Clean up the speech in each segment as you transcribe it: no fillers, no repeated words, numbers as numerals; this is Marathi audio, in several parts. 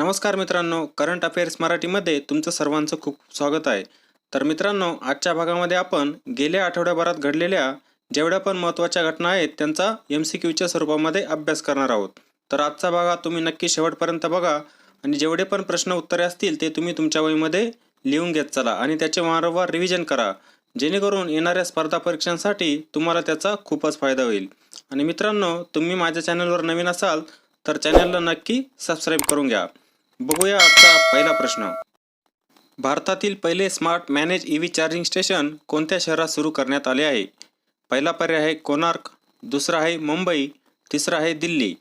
नमस्कार मित्रांनो, करंट अफेअर्स मराठीमध्ये तुमचं सर्वांचं खूप स्वागत आहे. तर मित्रांनो, आजच्या भागामध्ये आपण गेल्या आठवड्याभरात घडलेल्या जेवढ्या पण महत्त्वाच्या घटना आहेत त्यांचा MCQच्या स्वरूपामध्ये अभ्यास करणार आहोत. तर आजचा भाग तुम्ही नक्की शेवटपर्यंत बघा आणि जेवढे पण प्रश्न उत्तरे असतील ते तुम्ही तुमच्या वहीमध्ये लिहून घेत चला आणि त्याचे वारंवार रिव्हिजन करा, जेणेकरून येणाऱ्या स्पर्धा परीक्षांसाठी तुम्हाला त्याचा खूपच फायदा होईल. आणि मित्रांनो, तुम्ही माझ्या चॅनलवर नवीन असाल तर चॅनलला नक्की सबस्क्राईब करून घ्या. बघूया आजचा पहिला प्रश्न. भारतातील पहिले smart manage EV charging station कोणत्या शहरात सुरू करण्यात आले आहे? पहिला पर्याय आहे कोणार्क, दुसरा आहे मुंबई, तिसरा आहे दिल्ली.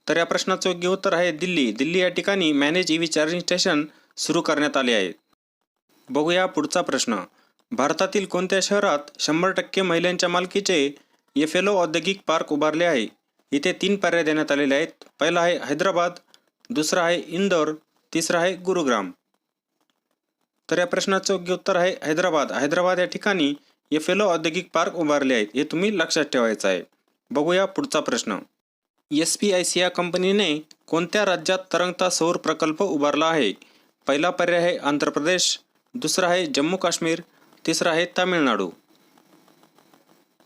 तर या प्रश्नाचं योग्य उत्तर आहे दिल्ली. दिल्ली या ठिकाणी मॅनेज EV चार्जिंग स्टेशन सुरू करण्यात आले आहे. बघूया पुढचा प्रश्न. भारतातील कोणत्या शहरात 100% महिलांच्या मालकीचे FLO औद्योगिक पार्क उभारले आहे? इथे 3 पर्याय देण्यात आलेले आहेत. पहिला आहे हैदराबाद, दुसरा आहे इंदोर, तिसरा आहे गुरुग्राम. तर या प्रश्नाचं योग्य उत्तर आहे हैदराबाद. हैदराबाद या ठिकाणी FLO औद्योगिक पार्क उभारले आहेत, हे तुम्ही लक्षात ठेवायचं आहे. बघूया पुढचा प्रश्न. SPIC या कंपनीने कोणत्या राज्यात तरंगता सौर प्रकल्प उभारला आहे? पहिला पर्याय आहे आंध्र प्रदेश, दुसरा आहे जम्मू काश्मीर, तिसरा आहे तामिळनाडू.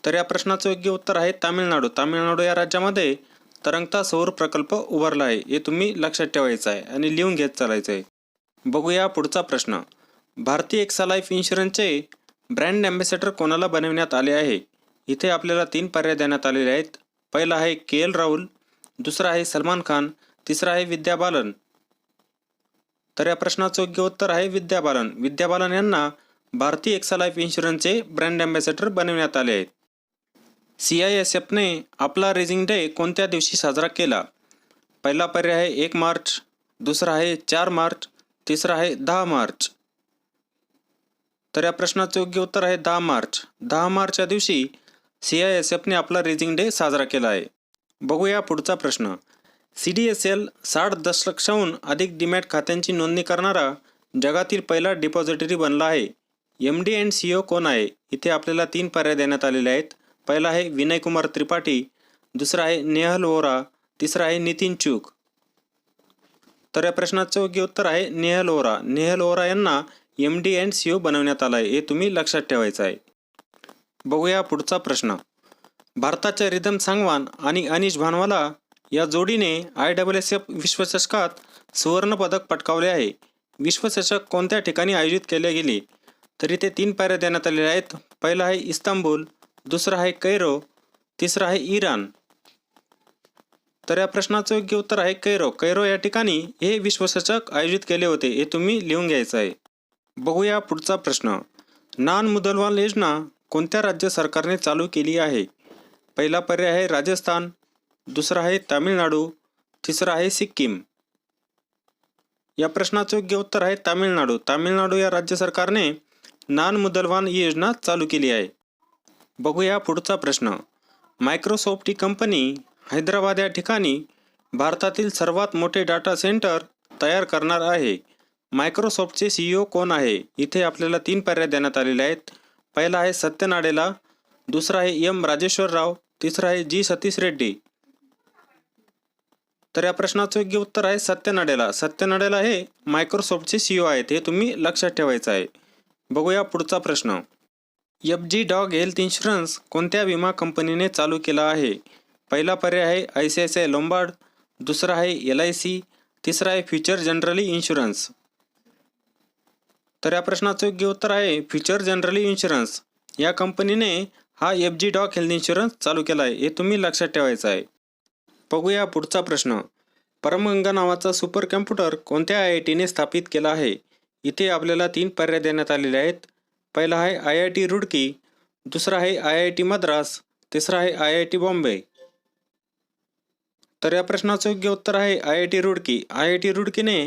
तर या प्रश्नाचं योग्य उत्तर आहे तामिळनाडू. तामिळनाडू या राज्यामध्ये तरंगता सौर प्रकल्प उभारला आहे, हे तुम्ही लक्षात ठेवायचं आहे आणि लिहून घेत चालायचं आहे. बघूया पुढचा प्रश्न. भारतीय एक्सा लाईफ इन्शुरन्सचे ब्रँड ॲम्बॅसेडर कोणाला बनवण्यात आले आहे? इथे आपल्याला 3 पर्याय देण्यात आलेले आहेत. पहिला आहे KL राहुल, दुसरा आहे सलमान खान, तिसरा आहे विद्या बालन. तर या प्रश्नाचं योग्य उत्तर आहे विद्या बालन. विद्या बालन यांना भारतीय एक्सा लाईफ इन्शुरन्सचे ब्रँड ॲम्बॅसेडर बनवण्यात आले आहेत. CISFने आपला रेझिंग डे कोणत्या दिवशी साजरा केला? पहिला पर्याय आहे 1 मार्च, दुसरा आहे 4 मार्च, तिसरा आहे 10 मार्च. तर या प्रश्नाचं योग्य उत्तर आहे 10 मार्च. 10 मार्च या दिवशी CISFने आपला रेझिंग डे साजरा केला आहे. बघूया पुढचा प्रश्न. CDSL 60 दशलक्षाहून अधिक डीमॅट खात्यांची नोंदणी करणारा जगातील पहिला डिपॉझिटरी बनला आहे. MD अँड CEO कोण आहे? इथे आपल्याला 3 पर्याय देण्यात आलेले आहेत. पहिला आहे विनय कुमार त्रिपाठी, दुसरा आहे नेहल वोरा, तिसरा आहे नितीन चूक. तर या प्रश्नाचं योग्य उत्तर आहे नेहल वोरा. नेहल वोरा यांना MD अँड CEO बनवण्यात आला आहे, हे तुम्ही लक्षात ठेवायचं आहे. बघूया पुढचा प्रश्न. भारताच्या रिदम सांगवान आणि अनिश भानवाला या जोडीने ISSF विश्वचषकात सुवर्णपदक पटकावले आहे. विश्वचषक कोणत्या ठिकाणी आयोजित केले गेले? तर इथे 3 पर्याय देण्यात आलेले आहेत. पहिला आहे इस्तांबूल, दुसरा आहे कैरो, तिसरा आहे इराण. तर या प्रश्नाचं योग्य उत्तर आहे कैरो. कैरो या ठिकाणी हे विश्वचषक आयोजित केले होते, हे तुम्ही लिहून घ्यायचं आहे. बघूया पुढचा प्रश्न. नान मुदलवाल योजना कोणत्या राज्य सरकारने चालू केली आहे? पहिला पर्याय आहे राजस्थान, दुसरा आहे तामिळनाडू, तिसरा आहे सिक्कीम. या प्रश्नाचं योग्य उत्तर आहे तामिळनाडू. तामिळनाडू या राज्य सरकारने नान मुदलवान ही योजना चालू केली आहे. बघूया पुढचा प्रश्न. मायक्रोसॉफ्ट ही कंपनी हैदराबाद या ठिकाणी भारतातील सर्वात मोठे डाटा सेंटर तयार करणार आहे. मायक्रोसॉफ्टचे CEO कोण आहे? इथे आपल्याला 3 पर्याय देण्यात आलेले आहेत. पहिला आहे सत्य नाडेला, दुसरा आहे M राजेश्वर राव, तिसरा आहे G सतीश रेड्डी. तर या प्रश्नाचं योग्य उत्तर आहे सत्य नाडेला. सत्य नाडेला हे मायक्रोसॉफ्टचे CEO आहेत, हे तुम्ही लक्षात ठेवायचं आहे. बघूया पुढचा प्रश्न. FG डॉग हेल्थ इन्शुरन्स कोणत्या विमा कंपनीने चालू केला आहे? पहिला पर्याय आहे ICICI लोंबार्ड, दुसरा आहे LIC, तिसरा आहे फ्युचर जनरली इन्शुरन्स. तर या प्रश्नाचं योग्य उत्तर आहे फ्युचर जनरली इन्शुरन्स. या कंपनीने हा FG डॉग हेल्थ इन्शुरन्स चालू केला आहे, हे तुम्ही लक्षात ठेवायचं आहे. बघूया पुढचा प्रश्न. परमगंगा नावाचा सुपर कॉम्प्युटर कोणत्या IITने स्थापित केला आहे? इथे आपल्याला 3 पर्याय देण्यात आलेले आहेत. पहिला आहे IIT रुडकी, दुसरा आहे IIT मद्रास, तिसरा आहे IIT बॉम्बे. तर या प्रश्नाचं योग्य उत्तर आहे IIT रुडकी. IIT रुडकीने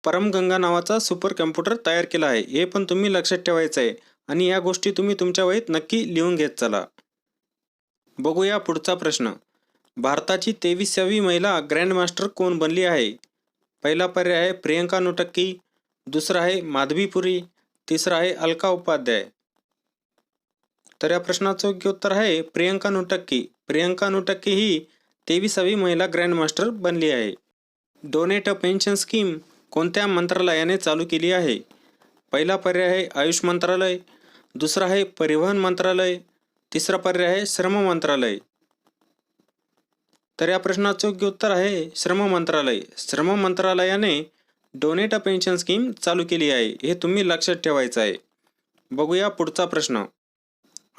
परमगंगा नावाचा सुपर कॉम्प्युटर तयार केला आहे, हे पण तुम्ही लक्षात ठेवायचं आहे आणि या गोष्टी तुम्ही तुमच्या वहीत नक्की लिहून घेत चला. बघूया पुढचा प्रश्न. भारताची 23वी महिला ग्रँडमास्टर कोण बनली आहे? पहिला पर्याय आहे प्रियंका नुटक्की, दुसरा आहे माधवी पुरी, तिसरा आहे अलका उपाध्याय. तर या प्रश्नाचं योग्य उत्तर आहे प्रियंका नुटक्की. प्रियंका नुटक्की ही 23वी महिला ग्रँडमास्टर बनली आहे. डोनेट अ पेन्शन स्कीम कोणत्या मंत्रालयाने चालू केली आहे? पहिला पर्याय आहे आयुष मंत्रालय, दुसरा आहे परिवहन मंत्रालय, तिसरा पर्याय आहे श्रम मंत्रालय. तर या प्रश्नाचं योग्य उत्तर आहे श्रम मंत्रालय. श्रम मंत्रालयाने डोनेट अ पेन्शन स्कीम चालू केली आहे, हे तुम्ही लक्षात ठेवायचं आहे. बघूया पुढचा प्रश्न.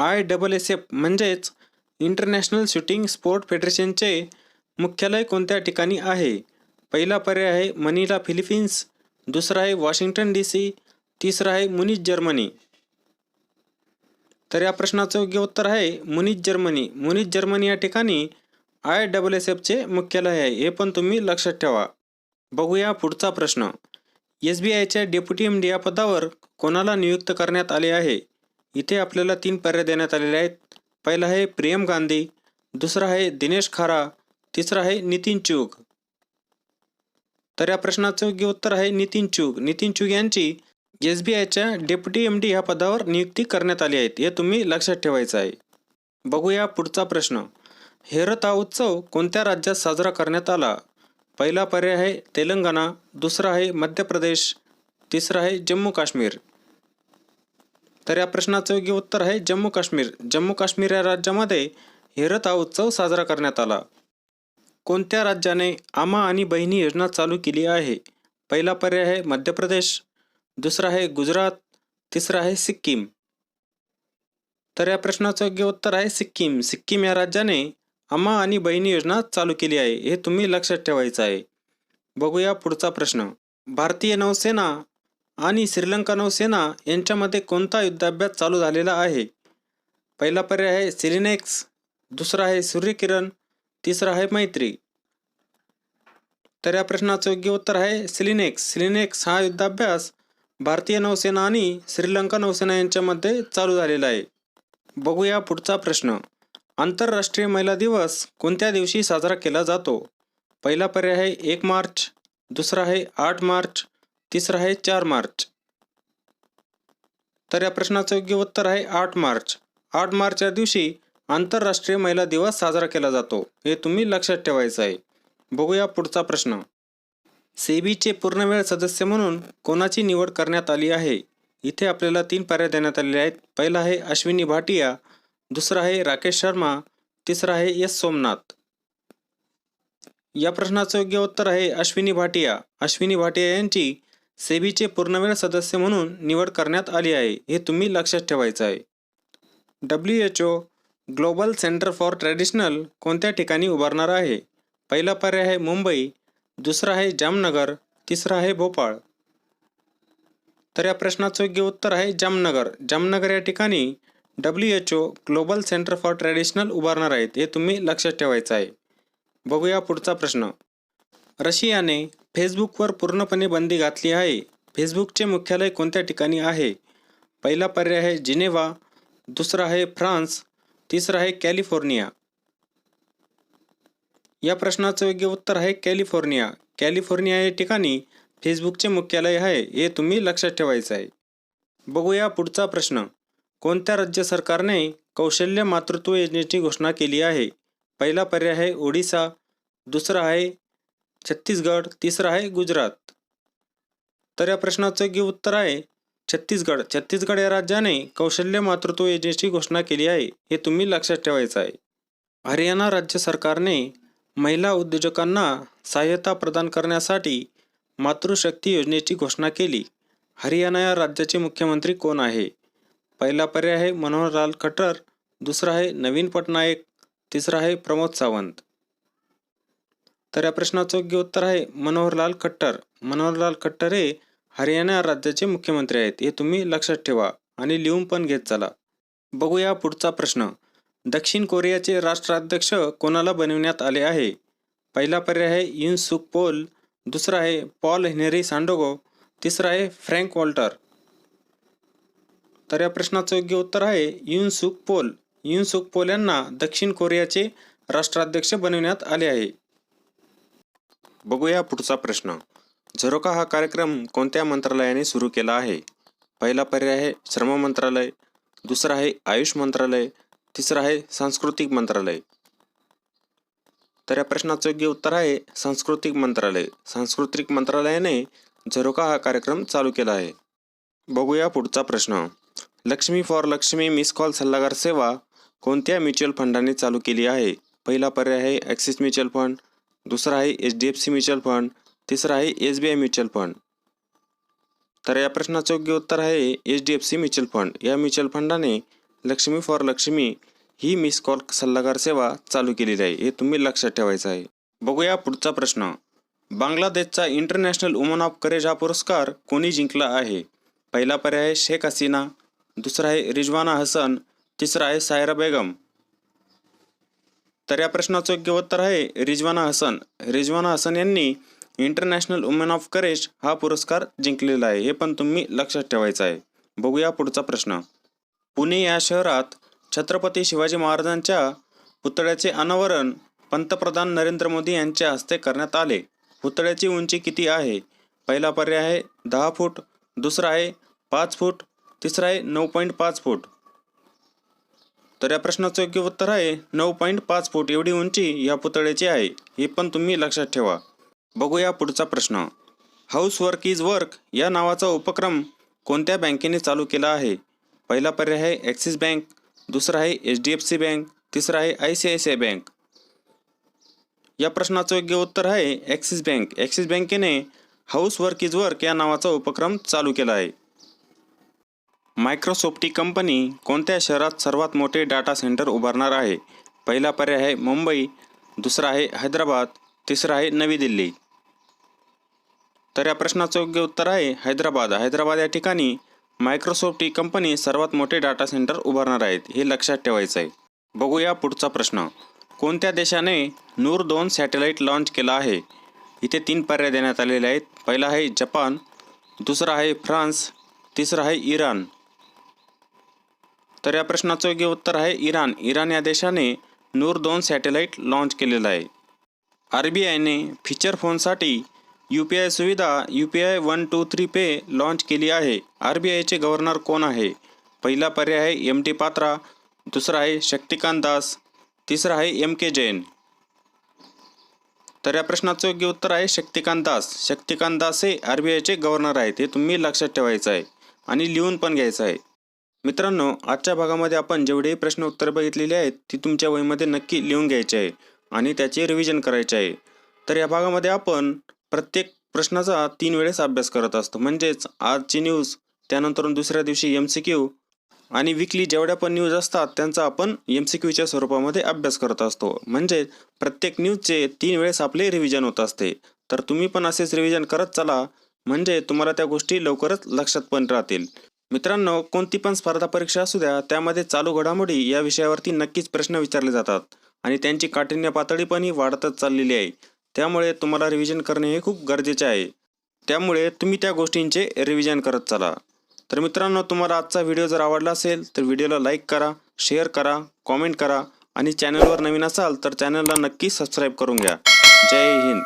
ISSF म्हणजेच इंटरनॅशनल शूटिंग स्पोर्ट फेडरेशनचे मुख्यालय कोणत्या ठिकाणी आहे? पहिला पर्याय आहे मनिला फिलिपिन्स, दुसरा आहे वॉशिंग्टन DC, तिसरा आहे मुनिच जर्मनी. तर या प्रश्नाचं योग्य उत्तर आहे मुनिच जर्मनी. मुनिच जर्मनी या ठिकाणी ISSFचे मुख्यालय आहे, हे पण तुम्ही लक्षात ठेवा. बघूया पुढचा प्रश्न. SBIच्या डेप्युटी MD या पदावर कोणाला नियुक्त करण्यात आले आहे? इथे आपल्याला 3 पर्याय देण्यात आलेले आहेत. पहिला आहे प्रियम गांधी, दुसरा आहे दिनेश खारा, तिसरा आहे नितीन चूग. तर या प्रश्नाचं योग्य उत्तर आहे नितीन चूग. नितीन चूग यांची SBIच्या डेप्युटी MD ह्या पदावर नियुक्ती करण्यात आली आहे, हे तुम्ही लक्षात ठेवायचं आहे. बघूया पुढचा प्रश्न. हेरता उत्सव कोणत्या राज्यात साजरा करण्यात आला? पहिला पर्याय आहे तेलंगणा, दुसरा आहे मध्य प्रदेश, तिसरा आहे जम्मू काश्मीर. तर या प्रश्नाचं योग्य उत्तर आहे जम्मू काश्मीर. जम्मू काश्मीर या राज्यामध्ये हेरता उत्सव साजरा करण्यात आला. कोणत्या राज्याने आमा आणि बहिणी योजना चालू केली आहे? पहिला पर्याय आहे मध्य प्रदेश, दुसरा आहे गुजरात, तिसरा आहे सिक्कीम. तर या प्रश्नाचं योग्य उत्तर आहे सिक्कीम. सिक्कीम या राज्याने आमा आणि बहिणी योजना चालू केली आहे, हे तुम्ही लक्षात ठेवायचं आहे. बघूया पुढचा प्रश्न. भारतीय नौसेना आणि श्रीलंका नौसेना यांच्यामध्ये कोणता युद्धाभ्यास चालू झालेला आहे? पहिला पर्याय आहे सिलिनेक्स, दुसरा आहे सूर्यकिरण, तिसरा आहे मैत्री. तर या प्रश्नाचं योग्य उत्तर आहे सिलिनेक्स. सिलिनेक्स हा युद्धाभ्यास भारतीय नौसेना आणि श्रीलंका नौसेना यांच्यामध्ये चालू झालेला आहे. बघूया पुढचा प्रश्न. आंतरराष्ट्रीय महिला दिवस कोणत्या दिवशी साजरा केला जातो? पहिला पर्याय आहे 1 मार्च, दुसरा आहे 8 मार्च, तिसरा आहे 4 मार्च. तर या प्रश्नाचं योग्य उत्तर आहे 8 मार्च. 8 मार्च या दिवशी आंतरराष्ट्रीय महिला दिवस साजरा केला जातो, हे तुम्ही लक्षात ठेवायचं आहे. बघूया पुढचा प्रश्न. सेबीचे पूर्णवेळ सदस्य म्हणून कोणाची निवड करण्यात आली आहे? इथे आपल्याला 3 पर्याय देण्यात आलेले आहेत. पहिला आहे अश्विनी भाटिया, दुसरा आहे राकेश शर्मा, तिसरा आहे S सोमनाथ. या प्रश्नाचं योग्य उत्तर आहे अश्विनी भाटिया. अश्विनी भाटिया यांची सेबीचे पूर्णवेळ सदस्य म्हणून निवड करण्यात आली आहे, हे तुम्ही लक्षात ठेवायचं आहे. WHO global centre for traditional कोणत्या ठिकाणी उभारणार आहे? पहिला पर्याय आहे मुंबई, दुसरा आहे जामनगर, तिसरा आहे भोपाळ. तर या प्रश्नाचं योग्य उत्तर आहे जामनगर. जामनगर या ठिकाणी WHO global centre for traditional उभारणार आहेत, हे तुम्ही लक्षात ठेवायचं आहे. बघूया पुढचा प्रश्न. रशियाने फेसबुकवर पूर्णपणे बंदी घातली आहे. फेसबुकचे मुख्यालय कोणत्या ठिकाणी आहे? पहिला पर्याय आहे जिनेव्हा, दुसरा आहे फ्रान्स, तिसरा आहे कॅलिफोर्निया. या प्रश्नाचं योग्य उत्तर आहे कॅलिफोर्निया. कॅलिफोर्निया या ठिकाणी फेसबुकचे मुख्यालय आहे, हे तुम्ही लक्षात ठेवायचं आहे. बघूया पुढचा प्रश्न. कोणत्या राज्य सरकारने कौशल्य मातृत्व योजनेची घोषणा केली आहे? पहिला पर्याय आहे ओडिसा, दुसरा आहे छत्तीसगड, तिसरा आहे गुजरात. तर या प्रश्नाचं योग्य उत्तर आहे छत्तीसगड. छत्तीसगड या राज्याने कौशल्य मातृत्व योजनेची घोषणा केली आहे, हे तुम्ही लक्षात ठेवायचं आहे. हरियाणा राज्य सरकारने महिला उद्योजकांना सहाय्यता प्रदान करण्यासाठी मातृशक्ती योजनेची घोषणा केली. हरियाणा या राज्याचे मुख्यमंत्री कोण आहे? पहिला पर्याय आहे मनोहरलाल खट्टर, दुसरा आहे नवीन पटनायक, तिसरा आहे प्रमोद सावंत. तर या प्रश्नाचं योग्य उत्तर आहे मनोहरलाल खट्टर. मनोहरलाल खट्टर हे हरियाणा राज्याचे मुख्यमंत्री आहेत, हे तुम्ही लक्षात ठेवा आणि लिहून पण घेत चला. बघूया पुढचा प्रश्न. दक्षिण कोरियाचे राष्ट्राध्यक्ष कोणाला बनविण्यात आले आहे? पहिला पर्याय आहे युन सुक पोल, दुसरा आहे पॉल हेनरी सांडोगो, तिसरा आहे फ्रँक वॉल्टर. तर या प्रश्नाचं योग्य उत्तर आहे युन सुक पोल. युन सुक पोल यांना दक्षिण कोरियाचे राष्ट्राध्यक्ष बनविण्यात आले आहे. बघूया पुढचा प्रश्न. झरोका हा कार्यक्रम कोणत्या मंत्रालयाने सुरू केला आहे? पहिला पर्याय आहे श्रम मंत्रालय, दुसरा आहे आयुष मंत्रालय, तिसरा आहे सांस्कृतिक मंत्रालय. तर या प्रश्नाचं योग्य उत्तर आहे सांस्कृतिक मंत्रालय. सांस्कृतिक मंत्रालयाने झरोका हा कार्यक्रम चालू केला आहे. बघूया पुढचा प्रश्न. Lakshmi for Lakshmi miss call सल्लागार सेवा कोणत्या म्युच्युअल फंडाने चालू केली आहे? पहिला पर्याय आहे ॲक्सिस म्युच्युअल फंड, दुसरा आहे HDFC म्युच्युअल फंड, तिसरा आहे SBI म्युच्युअल फंड. तर या प्रश्नाचं योग्य उत्तर आहे HDFC म्युच्युअल फंड. या म्युच्युअल फंडाने Lakshmi for Lakshmi he miss call सल्लागार सेवा चालू केलेली आहे. हे तुम्ही लक्षात ठेवायचं आहे. बघूया पुढचा प्रश्न. बांगलादेशचा इंटरनॅशनल वुमन ऑफ करेज हा पुरस्कार कोणी जिंकला आहे? पहिला पर्याय आहे शेख हसीना, दुसरा आहे रिजवाना हसन, तिसरा आहे सायरा बेगम. तर या प्रश्नाचं योग्य उत्तर आहे रिजवाना हसन. रिजवाना हसन यांनी इंटरनॅशनल वुमन ऑफ करेज हा पुरस्कार जिंकलेला आहे. हे पण तुम्ही लक्षात ठेवायचं आहे. बघूया पुढचा प्रश्न. पुणे या शहरात छत्रपती शिवाजी महाराजांच्या पुतळ्याचे अनावरण पंतप्रधान नरेंद्र मोदी यांच्या हस्ते करण्यात आले. पुतळ्याची उंची किती आहे? पहिला पर्याय आहे 10 फूट, दुसरा आहे 5 फूट, तिसरा आहे 9.5 फूट. तर या प्रश्नाचं योग्य उत्तर आहे 9.5 फूट एवढी उंची या पुतळ्याची आहे. हे पण तुम्ही लक्षात ठेवा. बघूया पुढचा प्रश्न. हाऊस वर्क इज वर्क या नावाचा उपक्रम कोणत्या बँकेने चालू केला आहे? पहिला पर्याय आहे ॲक्सिस बँक, दुसरा आहे HDFC बँक, तिसरा आहे ICICI बँक. या प्रश्नाचं योग्य उत्तर आहे ॲक्सिस बँक. ॲक्सिस बँकेने हाऊस वर्क इज वर्क या नावाचा उपक्रम चालू केला आहे. मायक्रोसॉफ्ट ही कंपनी कोणत्या शहरात सर्वात मोठे डाटा सेंटर उभारणार आहे? पहिला पर्याय आहे मुंबई, दुसरा आहे हैदराबाद, तिसरा आहे नवी दिल्ली. तर या प्रश्नाचं योग्य उत्तर आहे हैदराबाद. हैदराबाद या ठिकाणी मायक्रोसॉफ्ट ही कंपनी सर्वात मोठे डाटा सेंटर उभारणार आहेत. हे लक्षात ठेवायचं आहे. बघूया पुढचा प्रश्न. कोणत्या देशाने नूर 2 सॅटेलाईट लॉन्च केला आहे? इथे 3 पर्याय देण्यात आलेले आहेत. पहिला आहे जपान, दुसरा आहे फ्रान्स, तिसरा आहे इराण. तर या प्रश्नाचं योग्य उत्तर आहे इराण. इराण या देशाने नूर 2 सॅटेलाईट लॉन्च केलेला आहे. RBIने फीचर फोनसाठी UPI सुविधा UPI 123 पे लॉन्च केली आहे. RBIचे गव्हर्नर कोण आहे? पहिला पर्याय आहे MT पात्रा, दुसरा आहे शक्तिकांत दास, तिसरा आहे MK जैन. तर या प्रश्नाचं योग्य उत्तर आहे शक्तिकांत दास. शक्तिकांत दास हे RBIचे गव्हर्नर आहेत. हे तुम्ही लक्षात ठेवायचं आहे आणि लिहून पण घ्यायचं आहे. मित्रांनो, आजच्या भागामध्ये आपण जेवढेही प्रश्न उत्तर बघितलेले आहेत ती तुमच्या वहीमध्ये नक्की लिहून घ्यायचे आहे आणि त्याचे रिव्हिजन करायचे आहे. तर या भागामध्ये आपण प्रत्येक प्रश्नाचा 3 वेळेस अभ्यास करत असतो. म्हणजेच आजची न्यूज, त्यानंतर दुसऱ्या दिवशी MCQ आणि विकली जेवढ्या पण न्यूज असतात त्यांचा आपण MCQच्या स्वरूपामध्ये अभ्यास करत असतो. म्हणजे प्रत्येक न्यूजचे 3 वेळेस आपले रिव्हिजन होत असते. तर तुम्ही पण असेच रिव्हिजन करत चला, म्हणजे तुम्हाला त्या गोष्टी लवकरच लक्षात पण राहतील. मित्रांनो, कोणती पण स्पर्धा परीक्षा असू द्या, त्यामध्ये चालू घडामोडी या विषयावरती नक्कीच प्रश्न विचारले जातात आणि त्यांची काठिण्य पातळी पण ही वाढतच चाललेली आहे. त्यामुळे तुम्हाला रिव्हिजन करणे हे खूप गरजेचे आहे. त्यामुळे तुम्ही त्या गोष्टींचे रिव्हिजन करत चला. तर मित्रांनो, तुम्हाला आजचा व्हिडिओ जर आवडला असेल तर व्हिडिओला लाईक करा, शेअर करा, कॉमेंट करा आणि चॅनलवर नवीन असाल तर चॅनलला नक्की सबस्क्राईब करून घ्या. जय हिंद.